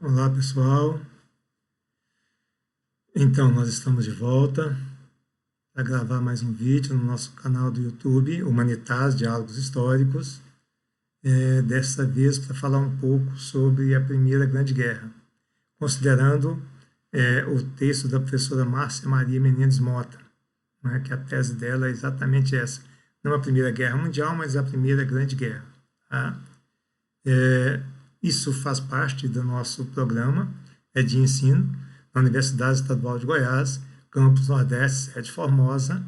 Olá, pessoal. Então, nós estamos de volta para gravar mais um vídeo no nosso canal do YouTube, Humanitas Diálogos Históricos. Dessa vez para falar um pouco sobre a Primeira Grande Guerra, considerando o texto da professora Márcia Maria Menendez Mota, né, que a tese dela é exatamente essa. Não a Primeira Guerra Mundial, mas a Primeira Grande Guerra. Tá? Isso faz parte do nosso programa de ensino na Universidade Estadual de Goiás, Campus Nordeste, sede Formosa,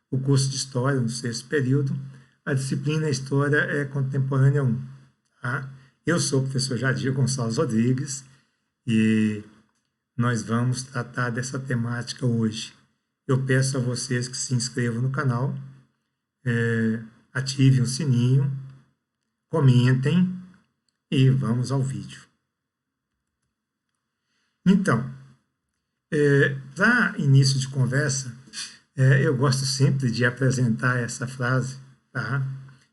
o curso de História no sexto período, a disciplina História Contemporânea 1. Tá? Eu sou o professor Jadir Gonçalves Rodrigues e nós vamos tratar dessa temática hoje. Eu peço a vocês que se inscrevam no canal, ativem o sininho, comentem e vamos ao vídeo. Então, para início de conversa, eu gosto sempre de apresentar essa frase, tá?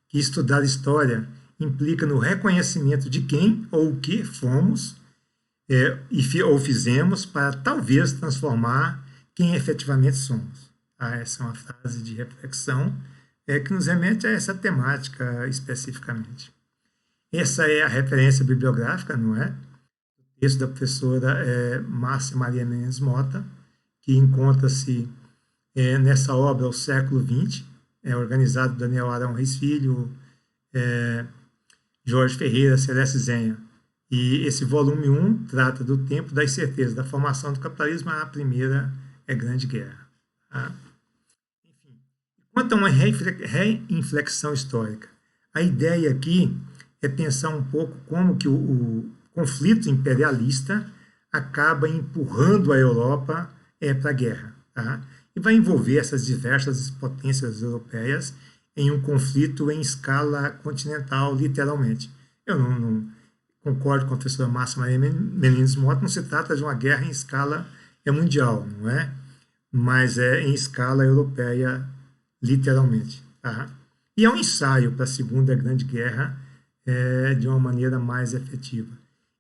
Que estudar história implica no reconhecimento de quem ou o que fomos ou fizemos para talvez transformar quem efetivamente somos. Tá? Essa é uma frase de reflexão que nos remete a essa temática especificamente. Essa é a referência bibliográfica, não é? O texto da professora Márcia Maria Menendez Mota, que encontra-se nessa obra O Século XX, organizado por Daniel Arão Reis Filho, Jorge Ferreira, Celeste Zenha. E esse volume 1 trata do tempo das certezas da formação do capitalismo à Primeira Grande Guerra. Tá? Enfim, quanto a uma reinflexão histórica, a ideia aqui é pensar um pouco como que o conflito imperialista acaba empurrando a Europa para a guerra. Tá? E vai envolver essas diversas potências europeias em um conflito em escala continental, literalmente. Eu não concordo com a professora Márcia Maria Menendez Mota, não se trata de uma guerra em escala mundial, não é? Mas em escala europeia, literalmente. Tá? E é um ensaio para a Segunda Grande Guerra de uma maneira mais efetiva.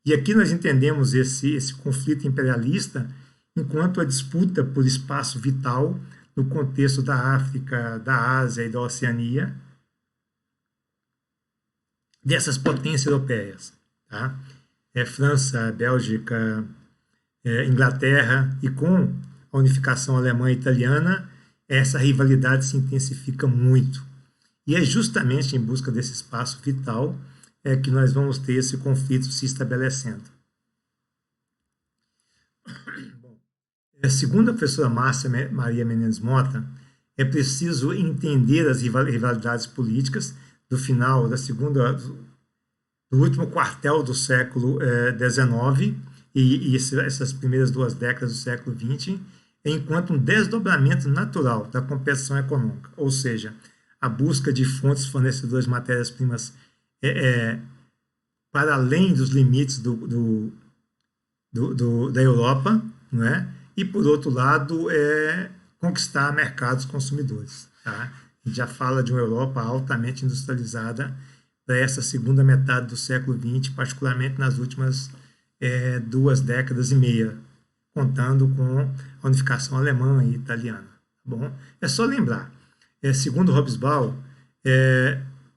E aqui nós entendemos esse conflito imperialista enquanto a disputa por espaço vital no contexto da África, da Ásia e da Oceania, dessas potências europeias. Tá? França, Bélgica, Inglaterra, e com a unificação alemã e italiana, essa rivalidade se intensifica muito. E é justamente em busca desse espaço vital que nós vamos ter esse conflito se estabelecendo. Bom, segundo a professora Márcia Maria Menendez Mota, é preciso entender as rivalidades políticas do final do último quartel do século XIX e essas primeiras 2 décadas do século XX, enquanto um desdobramento natural da competição econômica, ou seja, a busca de fontes fornecedoras de matérias-primas para além dos limites da Europa, não é? E, por outro lado, conquistar mercados consumidores. Tá? A gente já fala de uma Europa altamente industrializada para essa segunda metade do século XX, particularmente nas últimas 2 décadas e meia, contando com a unificação alemã e italiana. Tá bom? É só lembrar, segundo Hobsbawm,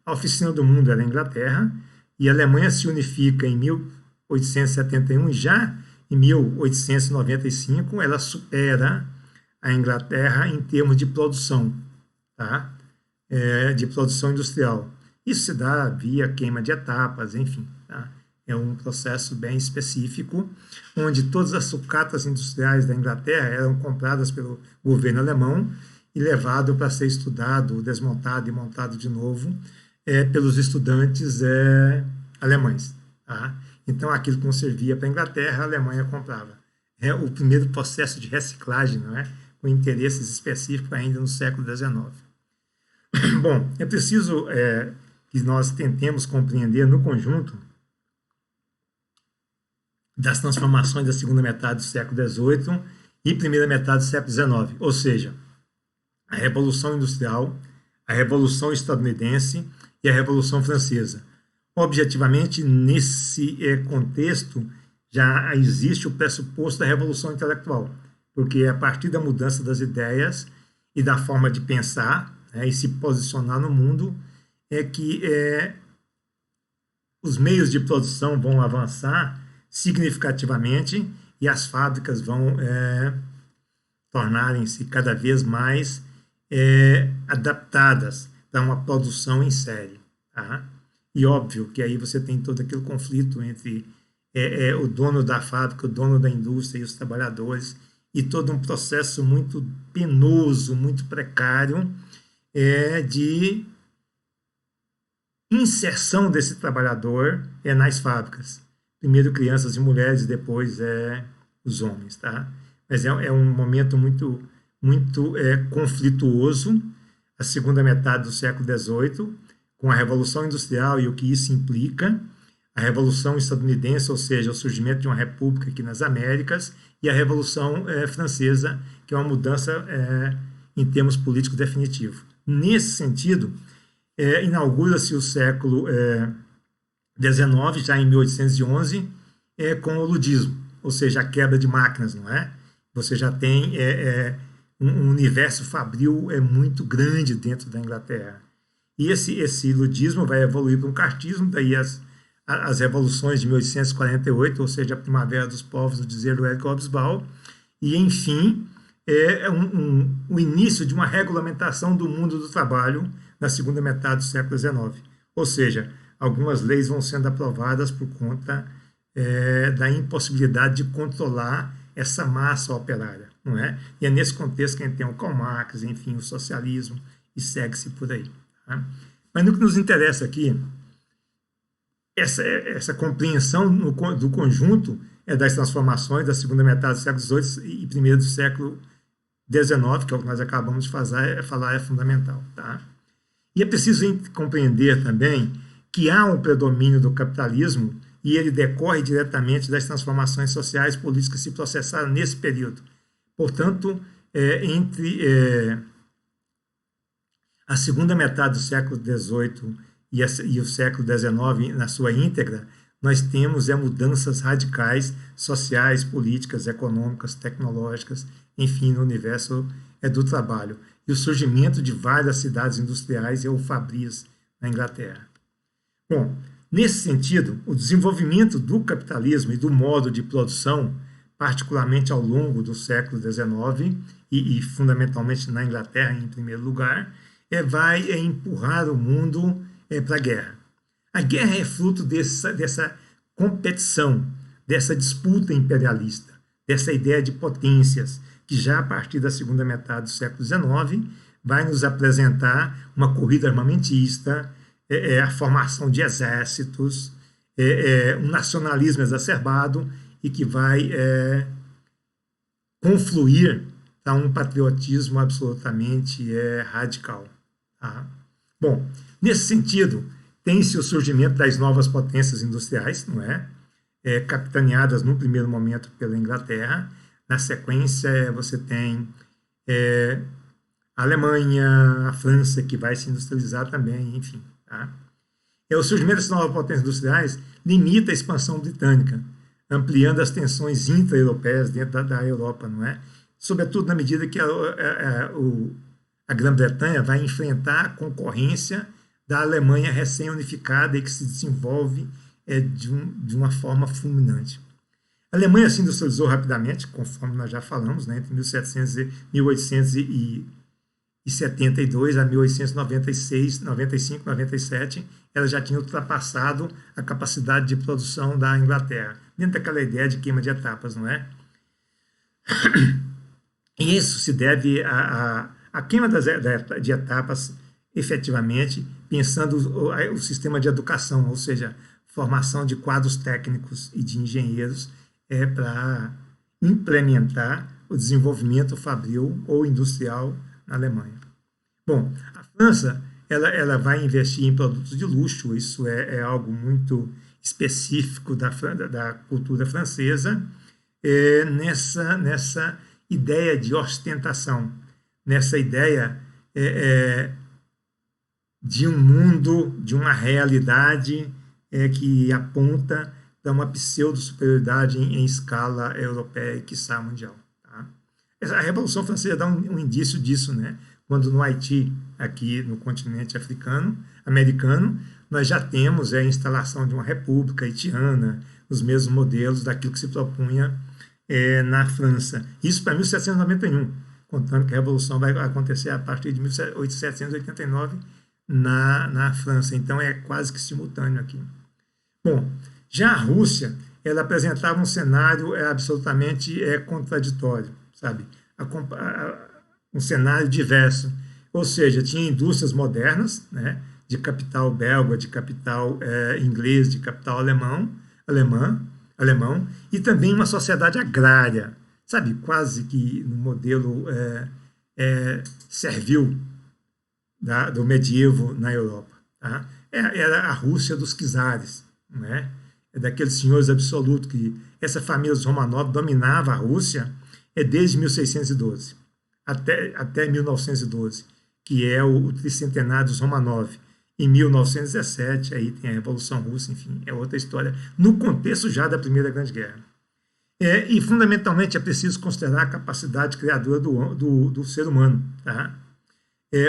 a oficina do mundo era a Inglaterra, e a Alemanha se unifica em 1871, e já em 1895 ela supera a Inglaterra em termos de produção, tá? De produção industrial. Isso se dá via queima de etapas, enfim. Tá? É um processo bem específico, onde todas as sucatas industriais da Inglaterra eram compradas pelo governo alemão e levado para ser estudado, desmontado e montado de novo pelos estudantes alemães. Tá? Então, aquilo que não servia para a Inglaterra, a Alemanha comprava. É o primeiro processo de reciclagem, não é? Com interesses específicos ainda no século XIX. Bom, é preciso que nós tentemos compreender no conjunto das transformações da segunda metade do século XVIII e primeira metade do século XIX, ou seja, a Revolução Industrial, a Revolução Estadunidense e a Revolução Francesa. Objetivamente, nesse contexto, já existe o pressuposto da revolução intelectual, porque é a partir da mudança das ideias e da forma de pensar, né, e se posicionar no mundo é que os meios de produção vão avançar significativamente e as fábricas vão tornarem-se cada vez mais adaptadas para uma produção em série. Tá? E óbvio que aí você tem todo aquele conflito entre o dono da fábrica, o dono da indústria e os trabalhadores, e todo um processo muito penoso, muito precário de inserção desse trabalhador nas fábricas. Primeiro crianças e mulheres, depois os homens. Tá? Mas é um momento muito, muito conflituoso, a segunda metade do século XVIII, com a Revolução Industrial e o que isso implica, a Revolução Estadunidense, ou seja, o surgimento de uma república aqui nas Américas, e a Revolução Francesa, que é uma mudança em termos políticos definitivos. Nesse sentido, inaugura-se o século XIX, já em 1811, com o ludismo, ou seja, a quebra de máquinas, não é? Você já tem um universo fabril muito grande dentro da Inglaterra. E esse ludismo vai evoluir para um cartismo, daí as revoluções de 1848, ou seja, a Primavera dos Povos, do dizer do Eric Hobsbawm, e, enfim, o início de uma regulamentação do mundo do trabalho na segunda metade do século XIX. Ou seja, algumas leis vão sendo aprovadas por conta da impossibilidade de controlar essa massa operária, não é? E é nesse contexto que a gente tem o Karl Marx, enfim, o socialismo, e segue-se por aí. Tá? Mas no que nos interessa aqui, essa compreensão do conjunto das transformações da segunda metade do século XVIII e primeiro do século XIX, que é o que nós acabamos de falar, é fundamental. Tá? E é preciso compreender também que há um predomínio do capitalismo e ele decorre diretamente das transformações sociais e políticas que se processaram nesse período. Portanto, entre a segunda metade do século XVIII e o século XIX, na sua íntegra, nós temos mudanças radicais sociais, políticas, econômicas, tecnológicas, enfim, no universo do trabalho. E o surgimento de várias cidades industriais ou fabrias na Inglaterra. Bom, nesse sentido, o desenvolvimento do capitalismo e do modo de produção, particularmente ao longo do século XIX e fundamentalmente na Inglaterra, em primeiro lugar, vai empurrar o mundo para a guerra. A guerra é fruto dessa competição, dessa disputa imperialista, dessa ideia de potências, que já a partir da segunda metade do século XIX vai nos apresentar uma corrida armamentista, a formação de exércitos, um nacionalismo exacerbado e que vai confluir para um patriotismo absolutamente radical. Tá? Bom, nesse sentido, tem-se o surgimento das novas potências industriais, não é? Capitaneadas no primeiro momento pela Inglaterra. Na sequência, você tem a Alemanha, a França, que vai se industrializar também, enfim. Tá? O surgimento dessas novas potências industriais limita a expansão britânica, ampliando as tensões intra-europeias dentro da Europa, não é? Sobretudo na medida que a Grã-Bretanha vai enfrentar a concorrência da Alemanha recém-unificada e que se desenvolve de uma forma fulminante. A Alemanha se industrializou rapidamente, conforme nós já falamos, né, entre 1872 a 1896, 95, 97, ela já tinha ultrapassado a capacidade de produção da Inglaterra, dentro daquela ideia de queima de etapas, não é? E isso se deve à queima de etapas, efetivamente, pensando o sistema de educação, ou seja, formação de quadros técnicos e de engenheiros para implementar o desenvolvimento fabril ou industrial na Alemanha. Bom, a França ela vai investir em produtos de luxo, isso é algo muito específico da cultura francesa, nessa ideia de ostentação, nessa ideia de um mundo, de uma realidade que aponta para uma pseudo-superioridade em escala europeia e, quiçá, mundial. Tá? A Revolução Francesa dá um indício disso, né? Quando no Haiti, aqui no continente americano, nós já temos a instalação de uma república haitiana, os mesmos modelos daquilo que se propunha na França. Isso para 1791, contando que a Revolução vai acontecer a partir de 1789 na França. Então é quase que simultâneo aqui. Bom, já a Rússia, ela apresentava um cenário absolutamente contraditório, sabe? Um cenário diverso. Ou seja, tinha indústrias modernas, né, de capital belga, de capital inglês, de capital alemão, e também uma sociedade agrária, sabe? Quase que no modelo servil do medievo na Europa. Tá? Era a Rússia dos czares, né? Daqueles senhores absolutos que essa família dos Romanov dominava a Rússia desde 1612 até 1912, que é o tricentenário dos Romanov. Em 1917, aí tem a Revolução Russa, enfim, é outra história, no contexto já da Primeira Grande Guerra. E, fundamentalmente, é preciso considerar a capacidade criadora do ser humano. Tá?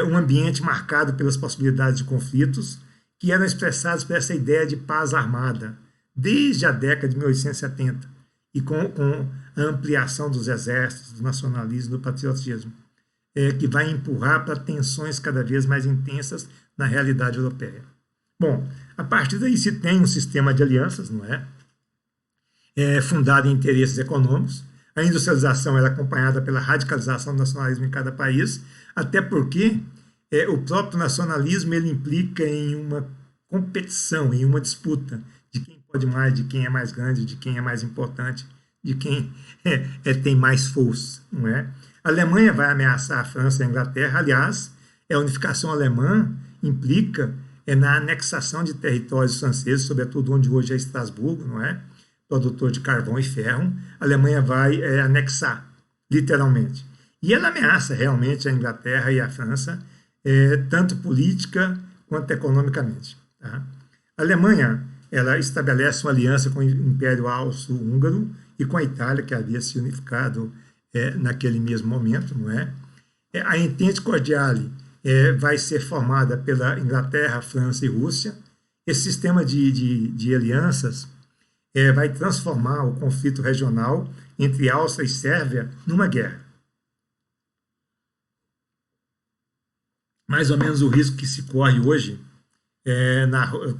Um ambiente marcado pelas possibilidades de conflitos que eram expressados por essa ideia de paz armada, desde a década de 1870, e com a ampliação dos exércitos, do nacionalismo, do patriotismo, que vai empurrar para tensões cada vez mais intensas na realidade europeia. Bom, a partir daí se tem um sistema de alianças, não é? Fundado em interesses econômicos. A industrialização era acompanhada pela radicalização do nacionalismo em cada país, até porque o próprio nacionalismo ele implica em uma competição, em uma disputa de quem pode mais, de quem é mais grande, de quem é mais importante, de quem tem mais força, não é? A Alemanha vai ameaçar a França e a Inglaterra. Aliás, a unificação alemã implica na anexação de territórios franceses, sobretudo onde hoje é Estrasburgo, não é? Produtor de carvão e ferro. A Alemanha vai anexar, literalmente. E ela ameaça realmente a Inglaterra e a França, tanto política quanto economicamente. Tá? A Alemanha ela estabelece uma aliança com o Império Austro-Húngaro e com a Itália, que havia se unificado naquele mesmo momento, não é? A Entente Cordiale vai ser formada pela Inglaterra, França e Rússia. Esse sistema de alianças vai transformar o conflito regional entre Áustria e Sérvia numa guerra. Mais ou menos o risco que se corre hoje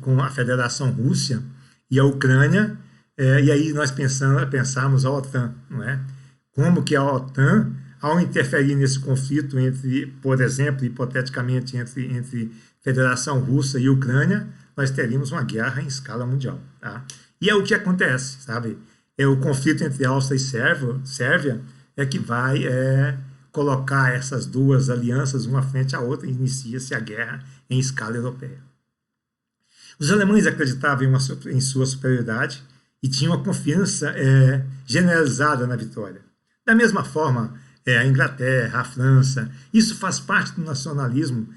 com a Federação Rússia e a Ucrânia, e aí nós pensamos a OTAN, não é? Como que a OTAN, ao interferir nesse conflito entre, por exemplo, hipoteticamente, entre Federação Russa e Ucrânia, nós teríamos uma guerra em escala mundial. Tá? E é o que acontece, sabe? O conflito entre Áustria e Sérvia que vai colocar essas duas alianças uma frente à outra e inicia-se a guerra em escala europeia. Os alemães acreditavam em sua superioridade e tinham uma confiança generalizada na vitória. Da mesma forma, a Inglaterra, a França, isso faz parte do nacionalismo,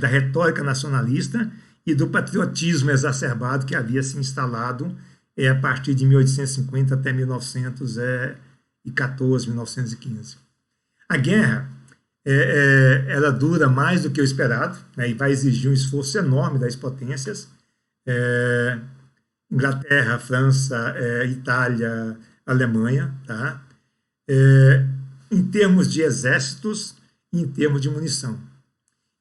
da retórica nacionalista e do patriotismo exacerbado que havia se instalado a partir de 1850 até 1914, 1915. A guerra ela dura mais do que o esperado, né, e vai exigir um esforço enorme das potências. Inglaterra, França, Itália, Alemanha, tá? Em termos de exércitos e em termos de munição.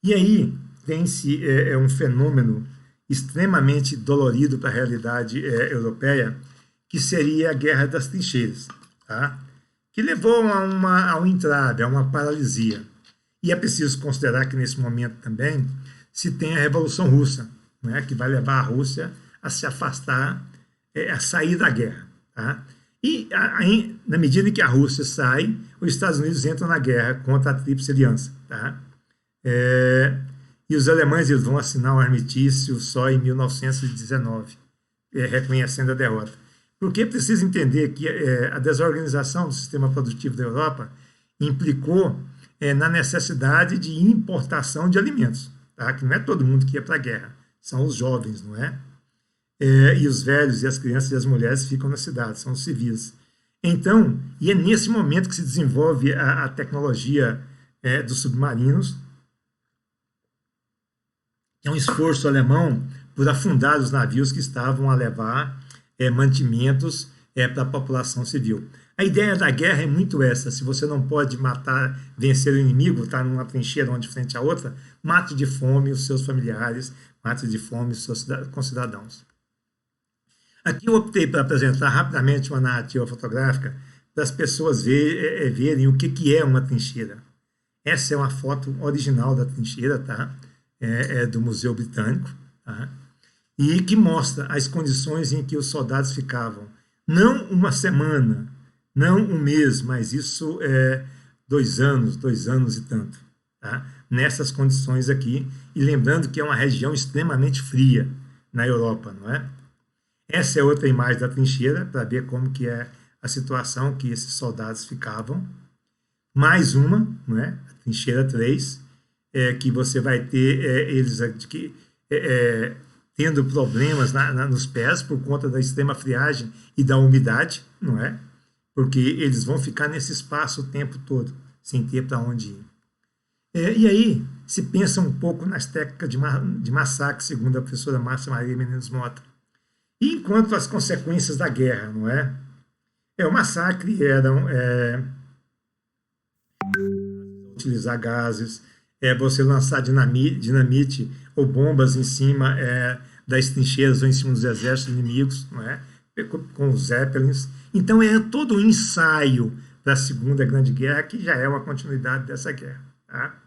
E aí tem-se um fenômeno extremamente dolorido para a realidade europeia, que seria a Guerra das Trincheiras, tá? Que levou a um entrave, a uma paralisia. E é preciso considerar que nesse momento também se tem a Revolução Russa, né, que vai levar a Rússia a se afastar, a sair da guerra. Tá? E na medida em que a Rússia sai, os Estados Unidos entram na guerra contra a Tríplice Aliança. Tá? E os alemães eles vão assinar um armistício só em 1919, reconhecendo a derrota. Porque é preciso entender que a desorganização do sistema produtivo da Europa implicou na necessidade de importação de alimentos, tá? Que não é todo mundo que ia para a guerra, são os jovens, não é? e os velhos e as crianças e as mulheres ficam nas cidades, são os civis. Então, e é nesse momento que se desenvolve a tecnologia dos submarinos, que é um esforço alemão por afundar os navios que estavam a levar mantimentos para a população civil. A ideia da guerra é muito essa: se você não pode matar, vencer o inimigo, está numa trincheira onde frente a outra, mate de fome os seus familiares, mate de fome os seus concidadãos. Aqui eu optei para apresentar rapidamente uma narrativa fotográfica para as pessoas verem o que é uma trincheira. Essa é uma foto original da trincheira, tá? Do Museu Britânico, tá? E que mostra as condições em que os soldados ficavam. Não uma semana, não um mês, mas isso é 2 anos e tanto, tá? Nessas condições aqui, e lembrando que é uma região extremamente fria na Europa, não é? Essa é outra imagem da trincheira, para ver como que é a situação que esses soldados ficavam. Mais uma, não é? A trincheira 3, que você vai ter eles aqui, tendo problemas nos pés por conta da extrema friagem e da umidade, não é? Porque eles vão ficar nesse espaço o tempo todo, sem ter para onde ir. E aí se pensa um pouco nas técnicas de massacre, segundo a professora Márcia Maria Menezes Mota. E enquanto as consequências da guerra, não é? O massacre eram utilizar gases, você lançar dinamite ou bombas em cima das trincheiras ou em cima dos exércitos inimigos, não é? Com os Zeppelins. Então é todo um ensaio da Segunda Grande Guerra, que já é uma continuidade dessa guerra. Tá?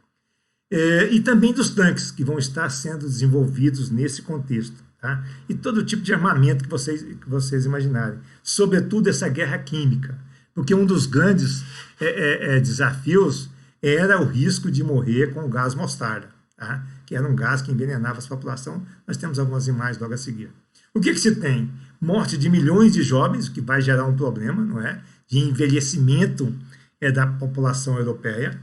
E também dos tanques, que vão estar sendo desenvolvidos nesse contexto. Tá? E todo tipo de armamento que vocês imaginarem. Sobretudo essa guerra química. Porque um dos grandes desafios era o risco de morrer com o gás mostarda, tá? Que era um gás que envenenava a população. Nós temos algumas imagens logo a seguir. O que se tem? Morte de milhões de jovens, o que vai gerar um problema, não é? De envelhecimento da população europeia,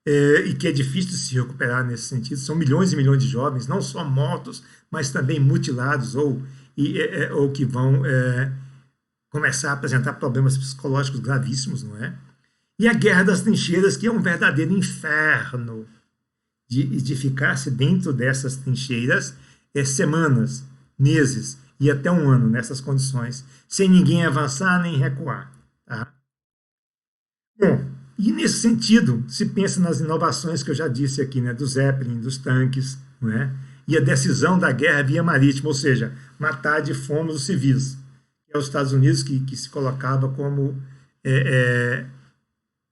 e que é difícil de se recuperar nesse sentido. São milhões e milhões de jovens, não só mortos, mas também mutilados ou que vão começar a apresentar problemas psicológicos gravíssimos, não é? E a Guerra das Trincheiras, que é um verdadeiro inferno de ficar-se dentro dessas trincheiras semanas, meses e até um ano nessas condições, sem ninguém avançar nem recuar. Tá? Bom, e nesse sentido, se pensa nas inovações que eu já disse aqui, né, do Zeppelin, dos tanques, não é? E a decisão da guerra via marítima, ou seja, matar de fome os civis, que é os Estados Unidos que se colocava como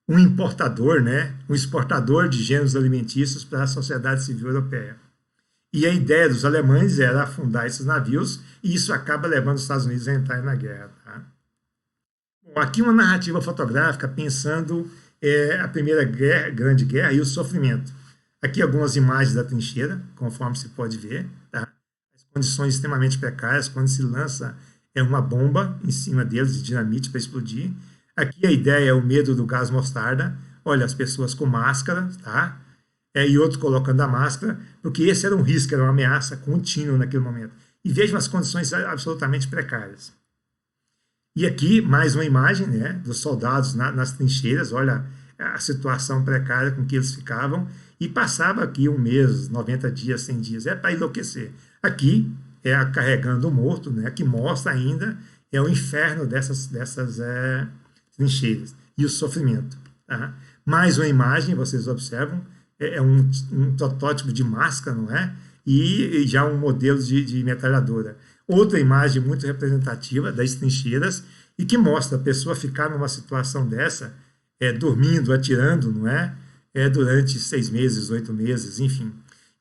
um importador, né, um exportador de gêneros alimentícios para a sociedade civil europeia. E a ideia dos alemães era afundar esses navios, e isso acaba levando os Estados Unidos a entrar na guerra. Tá? Bom, aqui uma narrativa fotográfica pensando a Primeira Grande Guerra e o sofrimento. Aqui algumas imagens da trincheira, conforme se pode ver. Tá? As condições extremamente precárias, quando se lança uma bomba em cima deles, de dinamite para explodir. Aqui a ideia é o medo do gás mostarda. Olha, as pessoas com máscara, tá? E outros colocando a máscara, porque esse era um risco, era uma ameaça contínua naquele momento. E vejam as condições absolutamente precárias. E aqui, mais uma imagem, né, dos soldados nas trincheiras. Olha a situação precária com que eles ficavam. E passava aqui um mês, 90 dias, 100 dias. Para enlouquecer. Aqui carregando o morto, né, que mostra ainda o inferno dessas trincheiras e o sofrimento. Tá? Mais uma imagem, vocês observam, um protótipo de máscara, não é? E já um modelo de metralhadora. Outra imagem muito representativa das trincheiras e que mostra a pessoa ficar numa situação dessa, dormindo, atirando, não é? Durante 6 meses, 8 meses, enfim.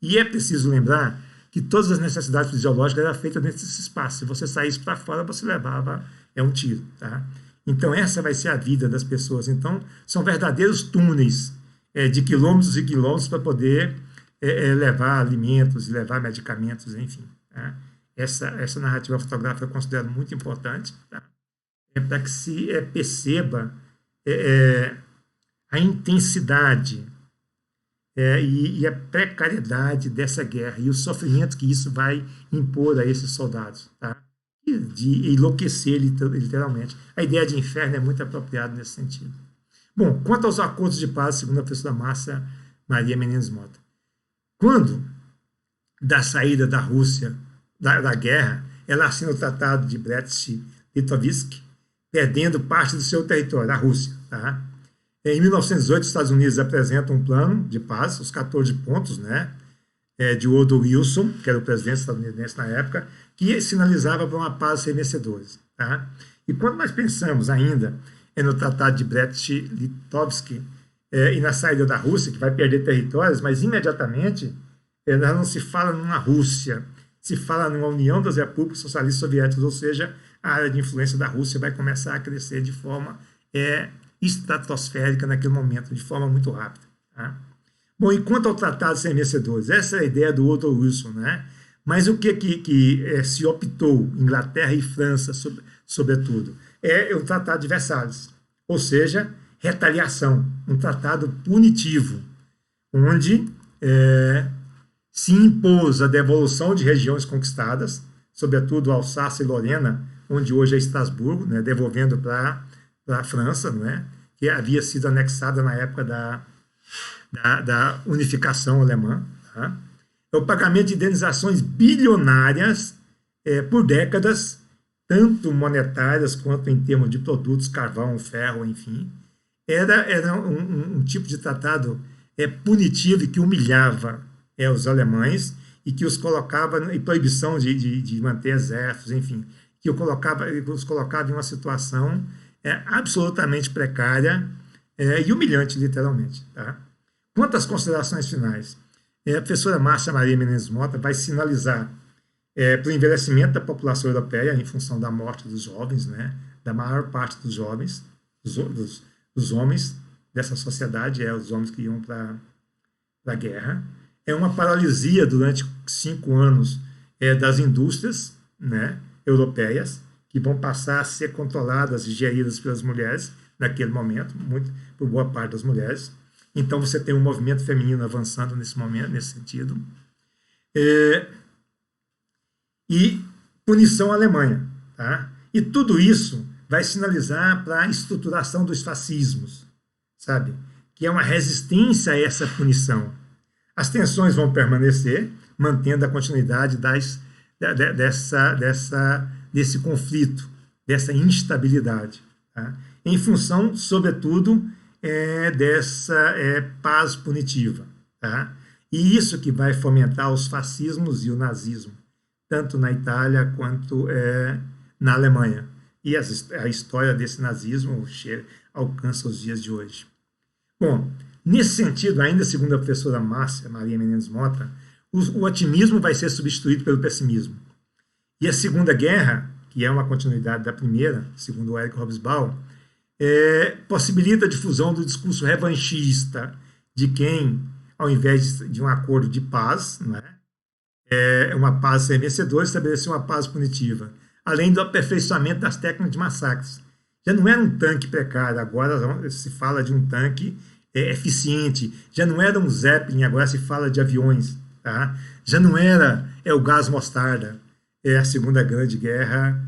E é preciso lembrar que todas as necessidades fisiológicas eram feitas dentro desse espaço. Se você saísse para fora, você levava um tiro, tá? Então, essa vai ser a vida das pessoas. Então, são verdadeiros túneis de quilômetros e quilômetros para poder levar alimentos, levar medicamentos, enfim. Tá? Essa narrativa fotográfica eu considero muito importante, tá? Para que se perceba a intensidade e a precariedade dessa guerra e o sofrimento que isso vai impor a esses soldados. Tá? de enlouquecer, literalmente. A ideia de inferno é muito apropriada nesse sentido. Bom, quanto aos acordos de paz, segundo a professora Márcia Maria Menezes Mota, quando da saída da Rússia da guerra, ela assina o Tratado de Brest-Litovsk, perdendo parte do seu território, a Rússia. Tá? Em 1918, os Estados Unidos apresentam um plano de paz, os 14 pontos, né, de Woodrow Wilson, que era o presidente estadunidense na época, que sinalizava para uma paz sem vencedores. Tá? E quando nós pensamos ainda no Tratado de Brest-Litovsk e na saída da Rússia, que vai perder territórios, mas imediatamente não se fala numa Rússia, se fala numa União das Repúblicas Socialistas Soviéticas, ou seja, a área de influência da Rússia vai começar a crescer de forma estratosférica naquele momento, de forma muito rápida. Tá? Bom, e quanto ao Tratado Sem Vencedores, essa é a ideia do Woodrow Wilson, né? Mas o que se optou, Inglaterra e França, sobretudo, é o Tratado de Versalhes, ou seja, retaliação, um tratado punitivo, onde se impôs a devolução de regiões conquistadas, sobretudo Alsácia e Lorena, onde hoje é Estrasburgo, né, devolvendo para a França, né, que havia sido anexada na época da unificação alemã. Tá? É o pagamento de indenizações bilionárias por décadas, tanto monetárias quanto em termos de produtos, carvão, ferro, enfim. Era um tipo de tratado punitivo e que humilhava os alemães e que os colocava em proibição de manter exércitos, enfim, que os colocava em uma situação absolutamente precária e humilhante, literalmente. Tá? Quanto às considerações finais, a professora Márcia Maria Menezes Mota vai sinalizar para o envelhecimento da população europeia em função da morte dos jovens, né, da maior parte dos jovens, dos homens dessa sociedade, os homens que iam para a guerra. É uma paralisia durante 5 anos das indústrias, né, europeias, que vão passar a ser controladas e geridas pelas mulheres naquele momento, por boa parte das mulheres. Então você tem um movimento feminino avançando nesse momento, nesse sentido. E punição à Alemanha. Tá? E tudo isso vai sinalizar para a estruturação dos fascismos, sabe? Que é uma resistência a essa punição. As tensões vão permanecer, mantendo a continuidade desse conflito, dessa instabilidade, tá? Em função, sobretudo, dessa paz punitiva. Tá? E isso que vai fomentar os fascismos e o nazismo, tanto na Itália quanto na Alemanha. E a história desse nazismo alcança os dias de hoje. Bom, nesse sentido, ainda segundo a professora Márcia Maria Menezes Mota, o otimismo vai ser substituído pelo pessimismo. E a Segunda Guerra, que é uma continuidade da primeira, segundo o Eric Hobsbawm, possibilita a difusão do discurso revanchista de quem, ao invés de um acordo de paz, né, uma paz sem vencedores, estabeleceu uma paz punitiva, além do aperfeiçoamento das técnicas de massacres. Já não era um tanque precário, agora se fala de um tanque eficiente. Já não era um Zeppelin, agora se fala de aviões. Tá? Já não era o gás mostarda. A Segunda Grande Guerra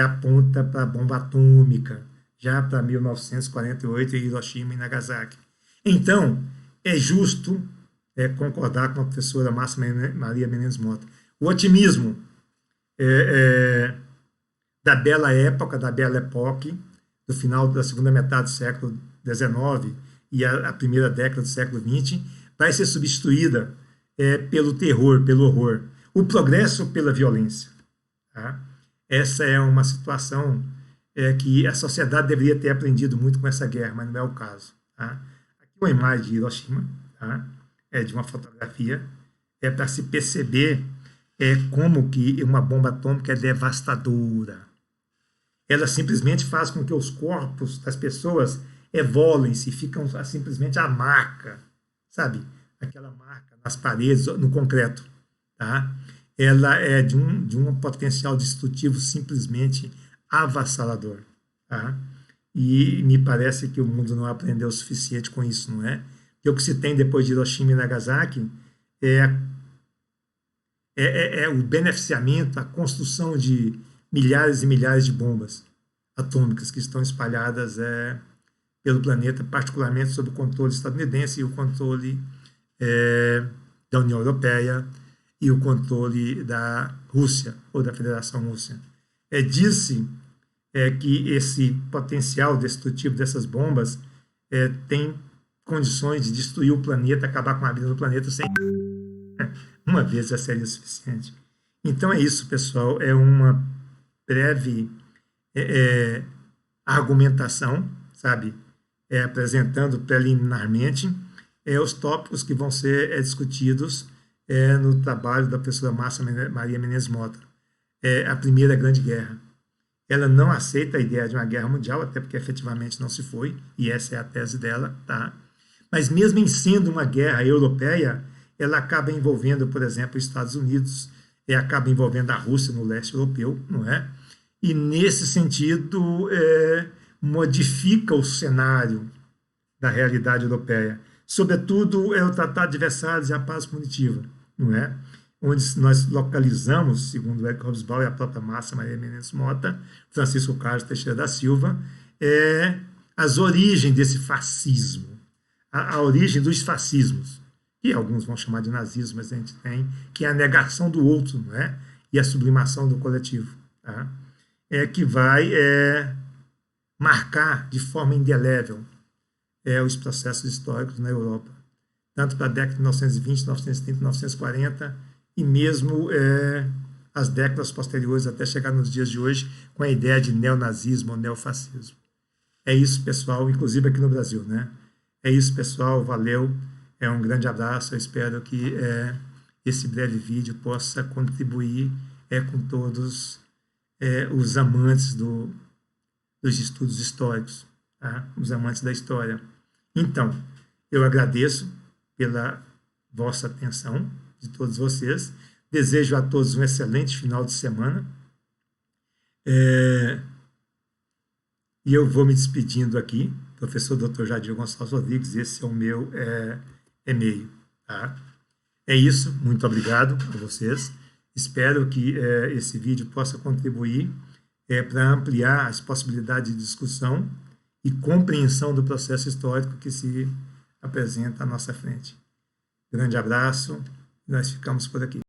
aponta para a bomba atômica, já para 1948 em Hiroshima e Nagasaki. Então, é justo concordar com a professora Márcia Maria Menezes Mota. O otimismo da bela época, da bela época, do final da segunda metade do século XIX e a primeira década do século XX, vai ser substituída pelo terror, pelo horror. O progresso pela violência. Tá? Essa é uma situação que a sociedade deveria ter aprendido muito com essa guerra, mas não é o caso. Tá? Aqui uma imagem de Hiroshima, tá? De uma fotografia, para se perceber como que uma bomba atômica é devastadora. Ela simplesmente faz com que os corpos das pessoas evolem-se, ficam simplesmente a marca, sabe? Aquela marca nas paredes, no concreto. Tá? Ela é de um potencial destrutivo simplesmente avassalador. Tá? E me parece que o mundo não aprendeu o suficiente com isso, não é? Porque o que se tem depois de Hiroshima e Nagasaki é o beneficiamento, a construção de milhares e milhares de bombas atômicas que estão espalhadas pelo planeta, particularmente sob o controle estadunidense e o controle da União Europeia e o controle da Rússia, ou da Federação Rússia. Diz-se que esse potencial destrutivo dessas bombas tem condições de destruir o planeta, acabar com a vida do planeta sem uma vez já seria suficiente. Então é isso, pessoal, é uma breve argumentação, sabe, apresentando preliminarmente os tópicos que vão ser discutidos no trabalho da professora Márcia Maria Menezes Mota. A Primeira Grande Guerra. Ela não aceita a ideia de uma guerra mundial, até porque efetivamente não se foi, e essa é a tese dela, tá? Mas mesmo em sendo uma guerra europeia, ela acaba envolvendo, por exemplo, os Estados Unidos, acaba envolvendo a Rússia no leste europeu, não é? E nesse sentido, modifica o cenário da realidade europeia. Sobretudo, o Tratado de Versalhes e a Paz Punitiva, não é? Onde nós localizamos, segundo o Eric Hobsbawm e a própria Márcia Maria Menezes Mota, Francisco Carlos Teixeira da Silva, as origens desse fascismo, a origem dos fascismos, que alguns vão chamar de nazismo, mas a gente tem, que é a negação do outro, não é? E a sublimação do coletivo, tá? Que vai marcar de forma indelével os processos históricos na Europa, tanto para a década de 1920, 1930, 1940, e mesmo as décadas posteriores, até chegar nos dias de hoje, com a ideia de neonazismo ou neofascismo. É isso, pessoal, inclusive aqui no Brasil, né? É isso, pessoal, valeu, um grande abraço, eu espero que esse breve vídeo possa contribuir com todos os amantes dos estudos históricos, tá? Os amantes da história. Então, eu agradeço pela vossa atenção, de todos vocês. Desejo a todos um excelente final de semana. E eu vou me despedindo aqui, professor Dr. Jadir Gonçalves Rodrigues, esse é o meu e-mail. Tá? É isso, muito obrigado a vocês. Espero que esse vídeo possa contribuir para ampliar as possibilidades de discussão e compreensão do processo histórico que se apresenta à nossa frente. Grande abraço. Nós ficamos por aqui.